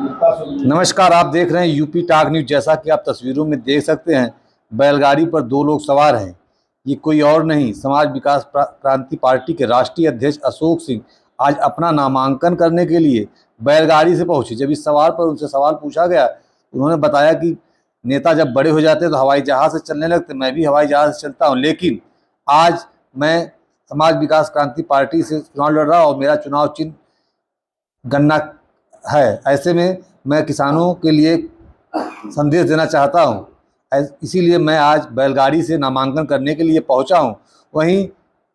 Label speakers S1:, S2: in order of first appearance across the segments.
S1: नमस्कार, आप देख रहे हैं यूपी टॉक न्यूज। जैसा कि आप तस्वीरों में देख सकते हैं, बैलगाड़ी पर दो लोग सवार हैं। ये कोई और नहीं, समाज विकास क्रांति पार्टी के राष्ट्रीय अध्यक्ष अशोक सिंह आज अपना नामांकन करने के लिए बैलगाड़ी से पहुंचे। जब इस सवाल पर उनसे सवाल पूछा गया, उन्होंने बताया कि नेता जब बड़े हो जाते हैं तो हवाई जहाज़ से चलने लगते, मैं भी हवाई जहाज़ से चलता हूँ, लेकिन आज मैं समाज विकास क्रांति पार्टी से चुनाव लड़ रहा हूँ और मेरा चुनाव चिन्ह गन्ना है। ऐसे में मैं किसानों के लिए संदेश देना चाहता हूं, इसीलिए मैं आज बैलगाड़ी से नामांकन करने के लिए पहुंचा हूं। वहीं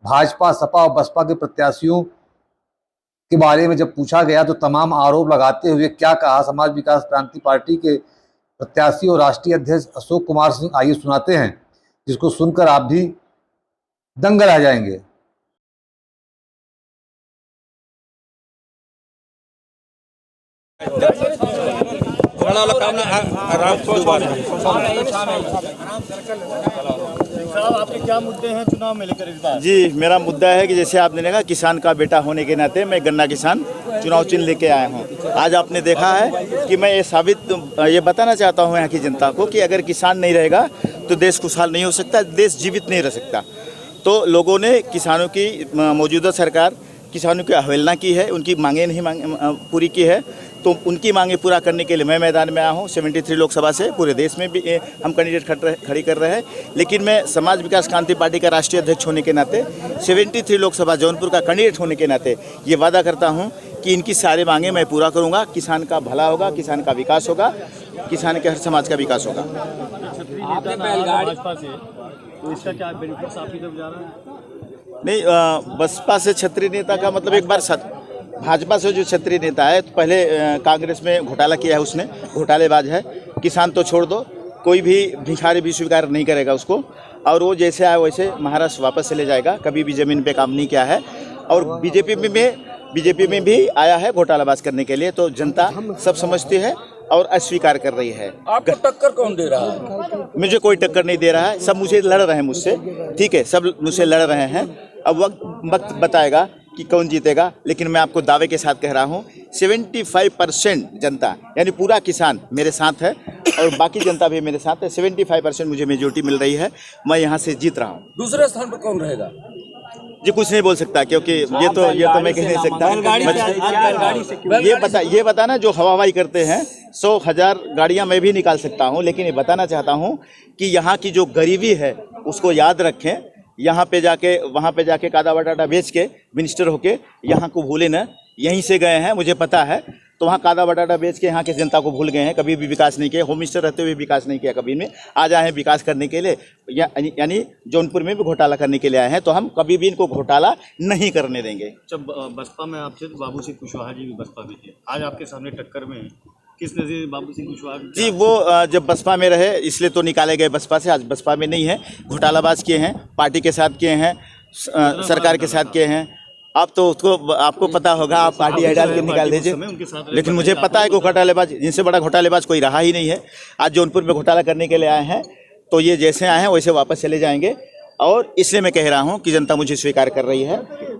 S1: भाजपा, सपा और बसपा के प्रत्याशियों के बारे में जब पूछा गया तो तमाम आरोप लगाते हुए क्या कहा समाज विकास क्रांति पार्टी के प्रत्याशी और राष्ट्रीय अध्यक्ष अशोक कुमार सिंह, आइए सुनाते हैं, जिसको सुनकर आप भी दंग रह जाएंगे।
S2: साहब, आपके क्या मुद्दे हैं चुनाव में लेकर इस बार?
S3: जी, मेरा मुद्दा है कि जैसे आपने देखा, किसान का बेटा होने के नाते मैं गन्ना किसान चुनाव चिन्ह लेके आया हूं। आज आपने देखा है कि मैं ये बताना चाहता हूं यहाँ की जनता को कि अगर किसान नहीं रहेगा तो देश खुशहाल नहीं हो सकता, देश जीवित नहीं रह सकता। तो लोगों ने किसानों की, मौजूदा सरकार किसानों की अवहेलना की है, उनकी मांगें नहीं पूरी की है। तो उनकी मांगें पूरा करने के लिए मैं मैदान में आया हूँ। 73 लोकसभा से पूरे देश में भी हम कैंडिडेट खड़ी कर रहे हैं, लेकिन मैं समाज विकास क्रांति पार्टी का राष्ट्रीय अध्यक्ष होने के नाते, 73 लोकसभा जौनपुर का कैंडिडेट होने के नाते ये वादा करता हूँ कि इनकी सारी मांगें मैं पूरा करूँगा। किसान का भला होगा, किसान का विकास होगा, किसान के हर समाज का विकास होगा।
S2: आपने भाजपा से, तो इसका क्या बेनिफिट्स आपकी तरफ जा रहा है?
S3: नहीं, बसपा से क्षत्रिय नेता का मतलब एक बार भाजपा से जो क्षत्रिय नेता है, तो पहले कांग्रेस में घोटाला किया है, उसने घोटालेबाज है। किसान तो छोड़ दो, कोई भी भिखारी भी स्वीकार नहीं करेगा उसको, और वो जैसे आया वैसे महाराष्ट्र वापस चले जाएगा। कभी भी ज़मीन पे काम नहीं किया है, और बीजेपी में भी आया है घोटालाबाज करने के लिए। तो जनता सब समझती है और अस्वीकार कर रही है।
S4: आपको टक्कर कौन दे रहा है?
S3: मुझे कोई टक्कर नहीं दे रहा है, सब मुझे लड़ रहे हैं मुझसे, ठीक है, सब मुझसे लड़ रहे हैं। अब वक्त बताएगा कि कौन जीतेगा, लेकिन मैं आपको दावे के साथ कह रहा हूँ 75% जनता, यानी पूरा किसान मेरे साथ है और बाकी जनता भी मेरे साथ है। 75% मुझे मेजोरिटी मिल रही है, मैं यहाँ से जीत रहा हूँ।
S4: दूसरे स्थान पर कौन रहेगा?
S3: जी, कुछ नहीं बोल सकता, क्योंकि ये तो मैं कह नहीं सकता। ये बताना, जो हवाई करते हैं 100,000 गाड़ियाँ मैं भी निकाल सकता हूँ, लेकिन ये बताना चाहता हूँ कि यहाँ की जो गरीबी है उसको याद रखें। यहाँ पे जाके, वहाँ पे जाके कादा बटाटा बेच के मिनिस्टर होके यहाँ को भूले न, यहीं से गए हैं, मुझे पता है। तो वहाँ कादा बटाटा बेच के यहाँ की जनता को भूल गए हैं, कभी भी विकास नहीं किया। होम मिनिस्टर रहते हुए विकास नहीं किया कभी में। आज आए हैं विकास करने के लिए, यानी जौनपुर में भी घोटाला करने के लिए आए हैं, तो हम कभी भी इनको घोटाला नहीं करने देंगे।
S2: जब बसपा में आपसे तो बाबू सिंह कुशवाहा जी भी बसपा में थे, आज आपके सामने टक्कर में है, किस नजरिए बाबू सिंह कुशवाहा
S3: जी? वो जब बसपा में रहे इसलिए तो निकाले गए बसपा से, आज बसपा में नहीं है। घोटालाबाज किए हैं, पार्टी के साथ किए हैं, सरकार के साथ किए हैं। आप तो उसको, आपको पता होगा, आप पार्टी आई डाल के निकाल दीजिए, लेकिन मुझे पता है कि घोटालेबाज, जिनसे बड़ा घोटालेबाज कोई रहा ही नहीं है। आज जौनपुर में घोटाला करने के लिए आए हैं, तो ये जैसे आए हैं वैसे वापस चले जाएंगे। और इसलिए मैं कह रहा हूं कि जनता मुझे स्वीकार कर रही है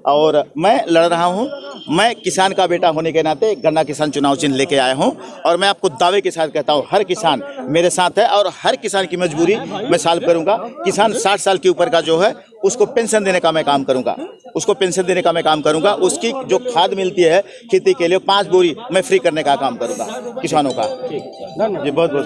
S3: और मैं लड़ रहा हूं। मैं किसान का बेटा होने के नाते गन्ना किसान चुनाव चिन्ह लेके आया हूं, और मैं आपको दावे के साथ कहता हूं हर किसान मेरे साथ है और हर किसान की मजबूरी मैं सॉल्व करूंगा। किसान 60 साल के ऊपर का जो है उसको पेंशन देने का मैं काम करूंगा, उसकी जो खाद मिलती है खेती के लिए 5 बोरी मैं फ्री करने का काम करूंगा किसानों का। जी, बहुत बहुत